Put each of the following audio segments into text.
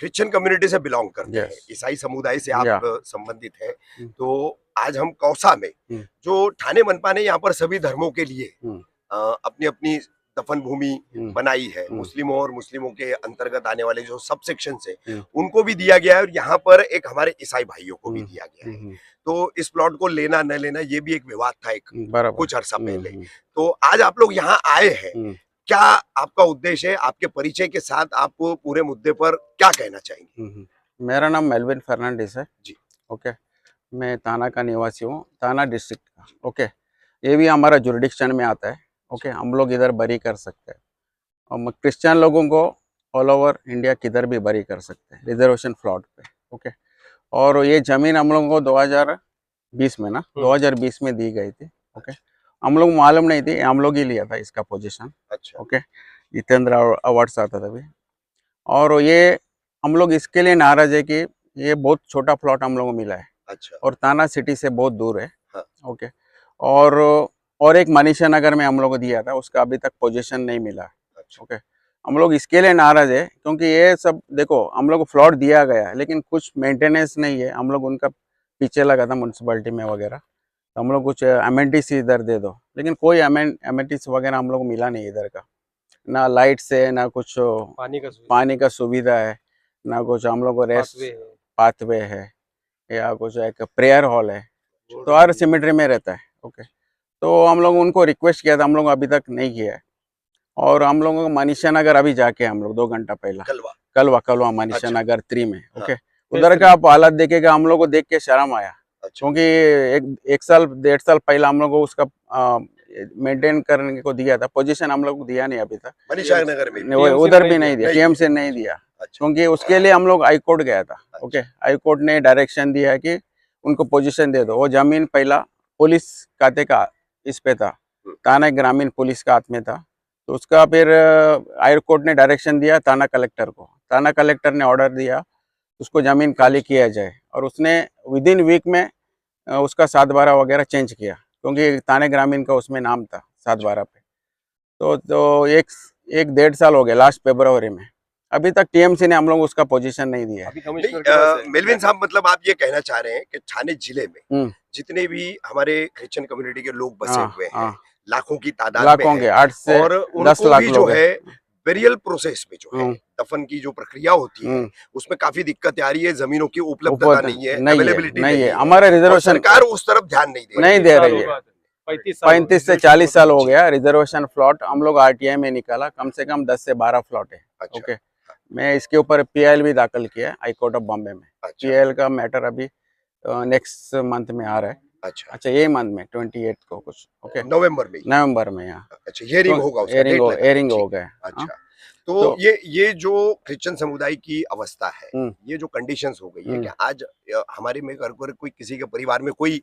Christian community से belong करते हैं, Yes. ईसाई समुदाय से Yeah. आप संबंधित हैं। तो आज हम कौसा में हम्म। जो ठाणे मनपा ने यहाँ पर सभी धर्मों के लिए अपनी अपनी दफन भूमि बनाई है, मुस्लिमों और मुस्लिमों के अंतर्गत आने वाले जो सब सेक्शन है उनको भी दिया गया है, और यहाँ पर एक हमारे ईसाई भाइयों को भी दिया गया है। तो इस प्लॉट को लेना न लेना ये भी एक विवाद था एक कुछ अर्सा पहले। तो आज आप लोग यहाँ आए हैं, क्या आपका उद्देश्य है? आपके परिचय के साथ आप पूरे मुद्दे पर क्या कहना चाहेंगे? मेरा नाम मेलविन फर्नांडिस है जी। ओके, मैं ताना का निवासी हूँ, ताना डिस्ट्रिक्ट का। ओके, ये भी हमारा जुरिडिक्शन में आता है। ओके, हम लोग इधर बरी कर सकते हैं, और क्रिश्चियन लोगों को ऑल ओवर इंडिया किधर भी बरी कर सकते हैं रिजर्वेशन प्लॉट पे। ओके, और ये ज़मीन हम लोगों को 2020 में 2020 में दी गई थी। ओके, हम लोग मालूम नहीं थी, हम लोग ही लिया था इसका पोजीशन। अच्छा। ओके, जितेंद्र अवार्ड्स आता था अभी, और ये हम लोग इसके लिए नाराज है कि ये बहुत छोटा प्लॉट हम लोगों को मिला है। अच्छा। और ताना सिटी से बहुत दूर है। हाँ। ओके, और एक मनीषा नगर में हम लोग को दिया था, उसका अभी तक पोजीशन नहीं मिला। अच्छा। ओके, हम लोग इसके लिए नाराज है क्योंकि ये सब देखो, हम लोग को प्लॉट दिया गया है लेकिन कुछ मेंटेनेंस नहीं है। हम लोग उनका पीछे लगा था म्यूनसिपैलिटी में वगैरह, तो हम लोग कुछ अमेनिटीज इधर दे दो, लेकिन कोई अमेनिटीज वगैरह हम लोग को मिला नहीं इधर का। ना लाइट है, ना कुछ पानी का सुविधा है, ना कुछ हम लोग को रेस्ट पाथवे है, या कुछ एक प्रेयर हॉल है, तो हर सिमेट्री में रहता है। ओके, तो हम लोग उनको रिक्वेस्ट किया था, हम लोग अभी तक नहीं किया है। और हम लोगों को मनीषा नगर अभी जाके हम लोग 2 घंटा पहला कलवा मनीषा नगर 3 में। ओके, उधर का आप हालत देखेगा, हम लोग को देख के शर्म आया। क्योंकि एक साल 1.5 साल पहले हम लोग को उसका मेंटेन करने को दिया था, पोजीशन हम लोग को दिया नहीं अभी तक। मनीषा नगर में उधर भी नहीं दिया, टीएम से नहीं दिया, क्योंकि उसके लिए हम लोग हाई कोर्ट गया था। ओके, हाई कोर्ट ने डायरेक्शन दिया कि उनको पोजीशन दे दो। वो जमीन पहला पुलिस खाते का इस पे था, ताना ग्रामीण पुलिस का हाथ में था, तो उसका फिर हाई कोर्ट ने डायरेक्शन दिया ताना कलेक्टर को। ताना कलेक्टर ने ऑर्डर दिया उसको ज़मीन खाली किया जाए, और उसने विदिन वीक में उसका 7/12 वगैरह चेंज किया, क्योंकि ताने ग्रामीण का उसमें नाम था 7/12 पे। तो एक 1.5 साल हो गया, लास्ट फरवरी में, अभी तक टीएमसी ने हम लोग उसका पोजीशन नहीं दिया है। मेलविन साहब, मतलब आप ये कहना चाह रहे हैं कि ठाणे जिले में जितने भी हमारे क्रिश्चियन कम्युनिटी के लोग बसे हुए हैं, लाखों की तादाद में है, 8 से और 10 लाख भी जो है बेरियल प्रोसेस में जो है दफन की जो प्रक्रिया होती है उसमें काफी दिक्कत आ रही है, जमीनों की उपलब्धता नहीं है, अवेलेबिलिटी नहीं है, हमारे रिजर्वेशन सरकार उस तरफ ध्यान नहीं दे रही है। 35 से 40 साल हो गया रिजर्वेशन प्लॉट हम लोग आरटीआई में निकाला, कम से कम 10 से 12 प्लॉट है। ओके, मैं इसके ऊपर पीआईएल भी दाखिल किया है हाई कोर्ट ऑफ बॉम्बे में। पीआईएल का मैटर अभी नेक्स्ट मंथ में आ रहा है। अच्छा, ये मंथ में 28 को कुछ। ओके, नवंबर में यहाँ हियरिंग होगा, हियरिंग हो गया। अच्छा, तो ये जो क्रिश्चियन समुदाय की अवस्था है, ये जो कंडीशंस हो गई है कि आज हमारे में अगर कोई किसी के परिवार में कोई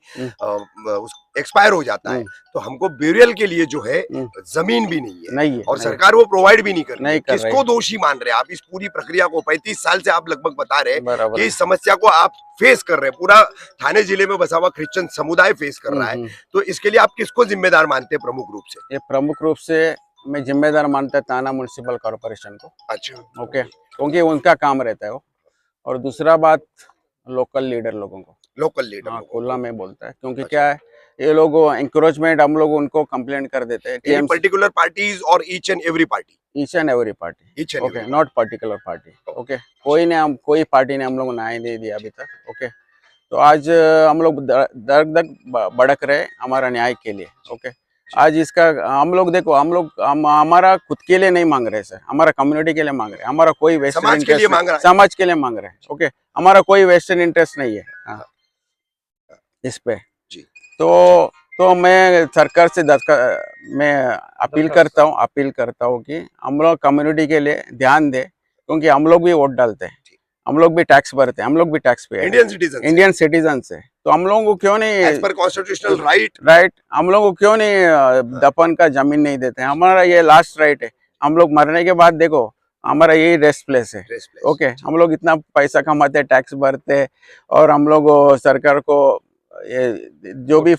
एक्सपायर हो जाता है तो हमको ब्यूरियल के लिए जो है जमीन भी नहीं है, और सरकार वो प्रोवाइड भी नहीं कर रही है। किसको दोषी मान रहे हैं आप इस पूरी प्रक्रिया को? 35 साल से आप लगभग बता रहे हैं कि इस समस्या को आप फेस कर रहे हैं, पूरा ठाणे जिले में बसा हुआ क्रिश्चियन समुदाय फेस कर रहा है, तो इसके लिए आप किसको जिम्मेदार मानते हैं प्रमुख रूप से? ये प्रमुख रूप से मैं जिम्मेदार मानता ताना म्युनिसिपल कॉर्पोरेशन को। अच्छा। ओके, क्योंकि उनका काम रहता है वो। और दूसरा बात, लोकल लीडर लोगों को, हाँ, खुला में बोलता है, क्योंकि क्या है, ये लोग इंक्रोचमेंट हम लोग उनको कंप्लेंट कर देते हैं। पर्टिकुलर पार्टीज और each and every party, okay, not particular party. Okay, कोई पार्टी ने हम लोग को न्याय नहीं दिया अभी तक। ओके, तो आज हम लोग दर्द भड़क रहे हमारा न्याय के लिए। ओके, आज इसका हम लोग देखो, हमारा खुद के लिए नहीं मांग रहे सर, हमारा कम्युनिटी के लिए मांग रहे हैं, हमारा कोई वेस्टर्न समाज के लिए मांग रहे हैं। ओके, हमारा कोई वेस्टर्न इंटरेस्ट नहीं है इस पे जी। तो मैं सरकार से मैं अपील करता हूँ कि हम लोग कम्युनिटी के लिए ध्यान दे, क्योंकि हम लोग भी वोट डालते हैं, हम लोग भी टैक्स भरते हैं, हम लोग भी टैक्स पे इंडियन सिटीजन से, तो हम लोगों को क्यों नहीं एज पर कॉन्स्टिट्यूशनल राइट हम लोगों को क्यों नहीं दफन का जमीन नहीं देते हैं? हमारा ये लास्ट राइट है। हम लोग मरने के बाद देखो हमारा यही रेस्ट प्लेस है। ओके, हम लोग इतना पैसा कमाते, टैक्स भरते, और हम लोग सरकार को ये जो भी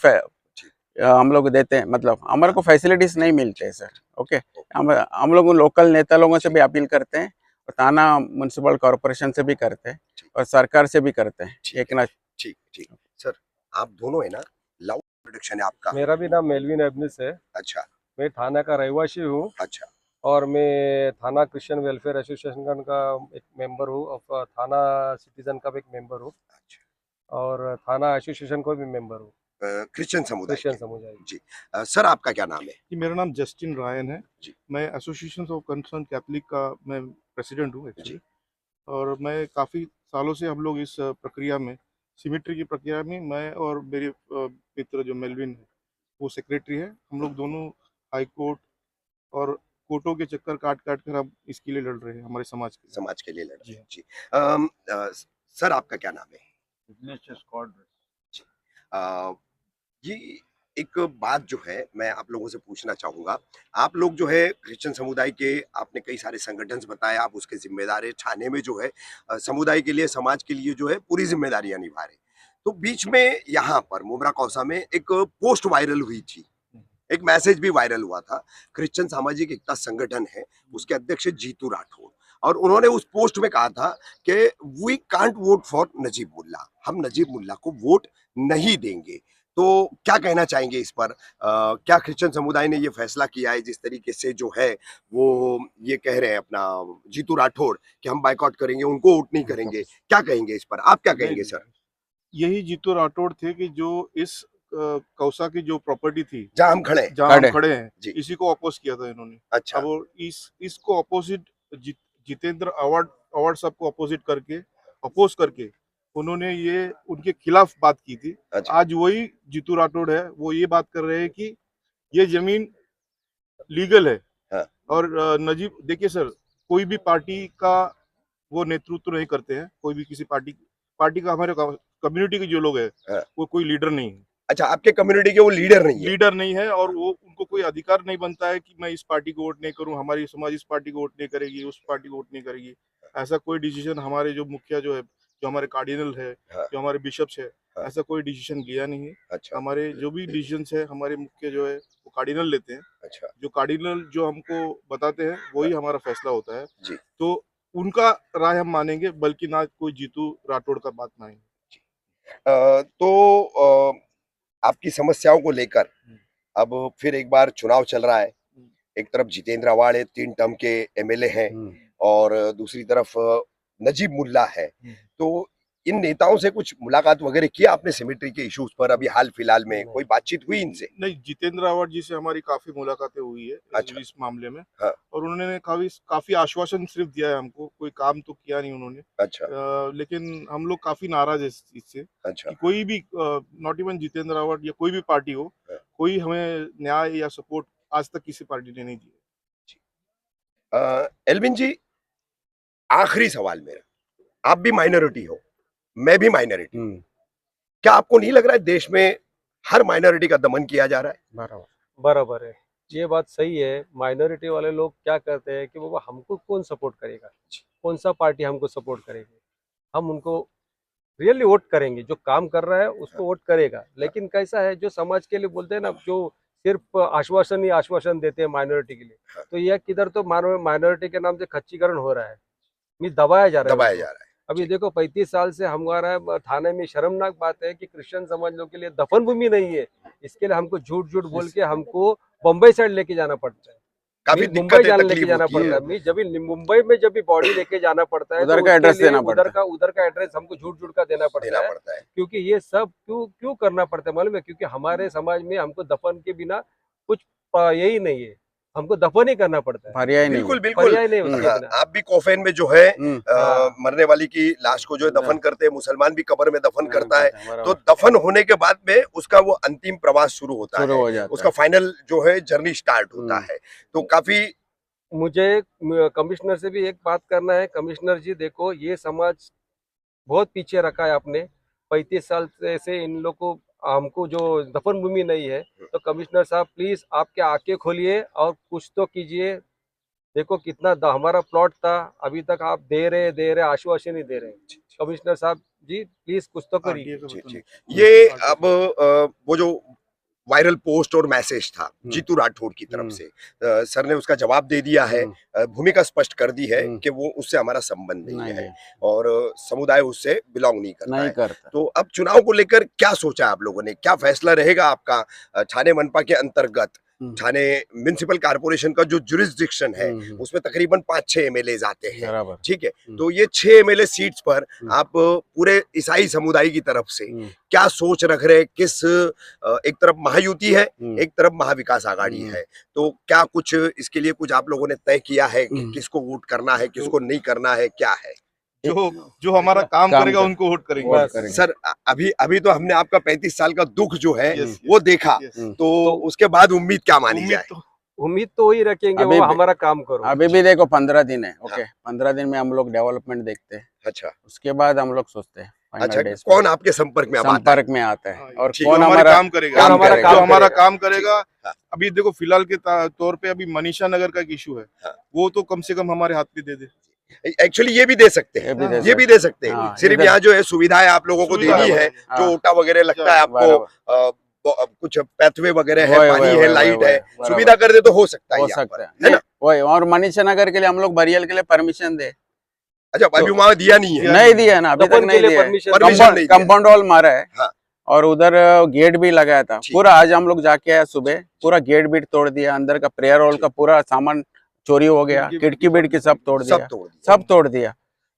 हम लोग देते हैं, मतलब हमारे को फैसिलिटीज नहीं मिलते हैं सर। ओके, हम लोग लोकल नेता लोगों से भी अपील करते हैं, थाना म्युनिसिपल कॉर्पोरेशन से भी करते हैं और सरकार से भी करते हैं। एक ना ठीक ठीक सर, आप दोनों है ना, लाउड प्रोडक्शन है आपका? मेरा भी नाम मेलविन एबनिस है। अच्छा मैं थाना का रहवासी हूँ अच्छा और मैं थाना क्रिश्चियन वेलफेयर एसोसिएशन का एक मेंबर हूँ और थाना सिटीजन का भी एक मेंबर हूँ अच्छा। और थाना एसोसिएशन को भी मेंबर हूँ, क्रिश्चियन समुदाय क्रिश्चियन के। समुदाय। जी सर, आपका क्या नाम है? जी, मेरा नाम जस्टिन रायन है। जी। मैं एसोसिएशन ऑफ कंसर्न कैथलिक का मैं प्रेसिडेंट हूँ एक्चुअली। जी। और मैं काफ़ी सालों से हम लोग इस प्रक्रिया में, सिमेट्री की प्रक्रिया में, मैं और मेरे मित्र जो मेलविन है वो सेक्रेटरी है। हम लोग दोनों हाई कोर्ट और कोर्टों के चक्कर काट काट कर हम इसके लिए लड़ रहे हैं, हमारे समाज के लिए। समाज के लिए लड़ रहे जी हैं। जी सर, आपका क्या नाम है? जी ये एक बात जो है मैं आप लोगों से पूछना चाहूंगा, आप लोग जो है क्रिश्चियन समुदाय के, आपने कई सारे संगठन बताए, आप उसके जिम्मेदार है, थाने में जो है समुदाय के लिए, समाज के लिए जो है पूरी जिम्मेदारियां निभा रहे। तो बीच में यहाँ पर मुब्रा कौसा में एक पोस्ट वायरल हुई थी, एक मैसेज भी वायरल हुआ था। क्रिश्चियन सामाजिक एकता संगठन है, उसके अध्यक्ष जीतू राठौड़, और उन्होंने उस पोस्ट में कहा था कि we can't vote for Najeeb Mulla, हम नजीब मुल्ला को वोट नहीं देंगे। तो क्या कहना चाहेंगे इस पर? क्या क्रिश्चियन समुदाय ने ये फैसला किया है, जिस तरीके से जो है वो ये कह रहे हैं अपना जीतू राठौड़ कि हम बाइकआउट करेंगे, उनको वोट नहीं करेंगे, क्या कहेंगे इस पर? आप क्या कहेंगे सर? यही जीतू राठौड़ थे कि जो इस कौसा की जो प्रॉपर्टी थी जहाँ हम खड़े जहाँ हम खड़े हैं, जी। इसी को अपोज किया था इन्होंने। अच्छा। अब इसको अपोजिट जितेंद्र अवार्ड साहब को अपोज करके उन्होंने ये उनके खिलाफ बात की थी। अच्छा। आज वही जीतू राठौड़ है, वो ये बात कर रहे हैं कि ये जमीन लीगल है। हाँ। और नजीब, देखिए सर, कोई भी पार्टी का वो नेतृत्व नहीं करते हैं, कोई भी किसी पार्टी का हमारे कम्युनिटी के जो लोग हैं हाँ। वो कोई लीडर नहीं है। अच्छा, आपके कम्युनिटी के वो लीडर नहीं है? और वो उनको कोई अधिकार नहीं बनता है कि मैं इस पार्टी को वोट नहीं करूं, हमारी समाज इस पार्टी को वोट नहीं करेगी, उस पार्टी को वोट नहीं करेगी। ऐसा कोई डिसीजन हमारे जो मुखिया जो है, जो हमारे कार्डिनल है, हाँ। जो हमारे बिशप्स है, हाँ। ऐसा कोई डिसीजन लिया नहीं है। अच्छा। हमारे जो भी डिसीजन है हमारे मुख्य जो है वो कार्डिनल लेते हैं। अच्छा। जो कार्डिनल जो हमको बताते हैं वही हमारा फैसला होता है जी। तो उनका राय हम मानेंगे, बल्कि ना कोई जीतू राठौड़ का बात मानेंगे। तो आपकी समस्याओं को लेकर अब फिर एक बार चुनाव चल रहा है। एक तरफ जितेंद्र आवाड़ है, 3 टर्म के एमएलए हैं, और दूसरी तरफ नजीब मुल्ला है। तो इन नेताओं से कुछ मुलाकात वगैरह किया आपने सिमेट्री के इश्यूज पर? अभी हाल फिलहाल में कोई बातचीत हुई इनसे? नहीं, जितेंद्र आवाड़ जी से हमारी काफी मुलाकातें हुई है अच्छा। इस मामले में। हाँ। और उन्होंने काफी आश्वासन सिर्फ दिया है हमको, कोई काम तो किया नहीं उन्होंने। अच्छा। लेकिन हम लोग काफी नाराज है इस चीज से अच्छा। कि कोई भी, नॉट इवन जितेंद्र आवाड़ या कोई भी पार्टी हो, हाँ। कोई हमें न्याय या सपोर्ट आज तक किसी पार्टी ने नहीं दिया। एल्विन जी, आखिरी सवाल मेरा, आप भी माइनॉरिटी हो, मैं भी माइनॉरिटी, क्या आपको नहीं लग रहा है देश में हर माइनॉरिटी का दमन किया जा रहा है? बराबर है, ये बात सही है। माइनॉरिटी वाले लोग क्या करते हैं कि बाबा हमको कौन सपोर्ट करेगा, कौन सा पार्टी हमको सपोर्ट करेगी, हम उनको रियली वोट करेंगे, जो काम कर रहा है उसको वोट करेगा। लेकिन कैसा है, जो समाज के लिए बोलते हैं ना, जो सिर्फ आश्वासन ही आश्वासन देते हैं माइनॉरिटी के लिए, तो यह किधर तो माइनॉरिटी के नाम से खच्चीकरण हो रहा है, मीन दबाया जा रहा है। अभी देखो 35 साल से हमारा थाने में शर्मनाक बात है कि क्रिश्चियन समाज लोग के लिए दफन भूमि नहीं है। इसके लिए हमको झूठ झूठ बोल के हमको बम्बई साइड लेके जाना पड़ता है, काफी मुंबई दिक्कत लेके जाना पड़ता है। जब मुंबई में जब भी बॉडी लेके जाना पड़ता है उधर का एड्रेस देना पड़ता है, उधर का एड्रेस हमको झूठ झूठ का देना पड़ता है। क्योंकि ये सब क्यों करना पड़ता है मालूम है? क्योंकि हमारे समाज में हमको दफन के बिना कुछ यही नहीं है, हमको दफन ही करना पड़ता है। बिल्कुल पर्याय नहीं उसके बिना। आप भी कॉफिन में जो है मरने वाली की लाश को जो है दफन करते हैं, मुसलमान भी कब्र में दफन करता है। तो दफन होने के बाद में उसका वो अंतिम प्रवास शुरू होता है, उसका फाइनल जो है जर्नी स्टार्ट होता है। तो काफी मुझे कमिश्नर से भी एक बात करना है। कमिश्नर जी देखो, ये समाज बहुत पीछे रखा है आपने, 35 साल से इन लोग को, हमको जो दफन भूमि नहीं है। तो कमिश्नर साहब प्लीज आपके आंखें खोलिए और कुछ तो कीजिए। देखो कितना हमारा प्लॉट था, अभी तक आप दे रहे आश्वासन ही दे रहे हैं। कमिश्नर साहब जी प्लीज कुछ तो करिए। ये अब वो जो वायरल पोस्ट और मैसेज था जीतू राठौड़ की तरफ से, सर ने उसका जवाब दे दिया है, भूमिका स्पष्ट कर दी है कि वो उससे हमारा संबंध नहीं है और समुदाय उससे बिलोंग नहीं करता है। तो अब चुनाव को लेकर क्या सोचा है आप लोगों ने, क्या फैसला रहेगा आपका? छाने मनपा के अंतर्गत छाने म्युनिसिपल कॉर्पोरेशन का जो जुरिस्डिक्शन है उसमें तकरीबन 5-6 एमएलए आते हैं, ठीक है, तो ये 6 एमएलए सीट्स पर आप पूरे ईसाई समुदाय की तरफ से क्या सोच रख रहे? किस एक तरफ महायुति है, एक तरफ महाविकास आघाड़ी है, तो क्या कुछ इसके लिए कुछ आप लोगों ने तय किया है कि किसको वोट करना है, किसको नहीं करना है, क्या है? जो हमारा काम करेगा उनको वोट करेंगे। सर अभी तो हमने आपका 35 साल का दुख जो है वो देखा, तो उसके बाद उम्मीद क्या मानी जाए? उम्मीद तो वही रखेंगे, वो हमारा काम करो। अभी भी देखो 15 दिन है, ओके, 15 दिन में हम लोग डेवलपमेंट देखते हैं, अच्छा, उसके बाद हम लोग सोचते हैं अच्छा कौन आपके संपर्क में आता है और कौन हमारा काम करेगा, हमारा काम करेगा। अभी देखो फिलहाल के तौर पे अभी मनीषा नगर का एक इशू है, वो तो कम से कम हमारे हाथ में दे दे। एक्चुअली ये भी दे सकते हैं, ये भी दे सकते हैं, सिर्फ यहाँ जो है सुविधाएं आप लोगों को देनी है, जो ओटा वगैरह लगता है आपको, कुछ पैथवे वगैरह है, पानी है, लाइट है, सुविधा कर दे तो हो सकता है ना? वही, और मनीषा नगर के लिए हम लोग बरियल के लिए परमिशन दे। अच्छा, अभी वहाँ दिया नहीं है? नहीं दिया ना, अभी तक नहीं दिया, कंपाउंड वॉल मारा है और उधर गेट भी लगाया था पूरा। आज हम लोग जाके आए सुबह, पूरा गेट भी तोड़ दिया, अंदर का प्रेयर हॉल का पूरा सामान चोरी हो गया, खिड़की बिड़की सब तोड़ दिया,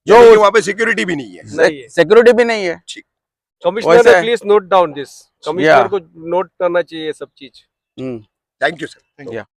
जो वहाँ पे सिक्योरिटी भी नहीं है, सिक्योरिटी भी नहीं है। कमिश्नर ने please note down this, commissioner को नोट करना चाहिए सब चीज। Thank you sir.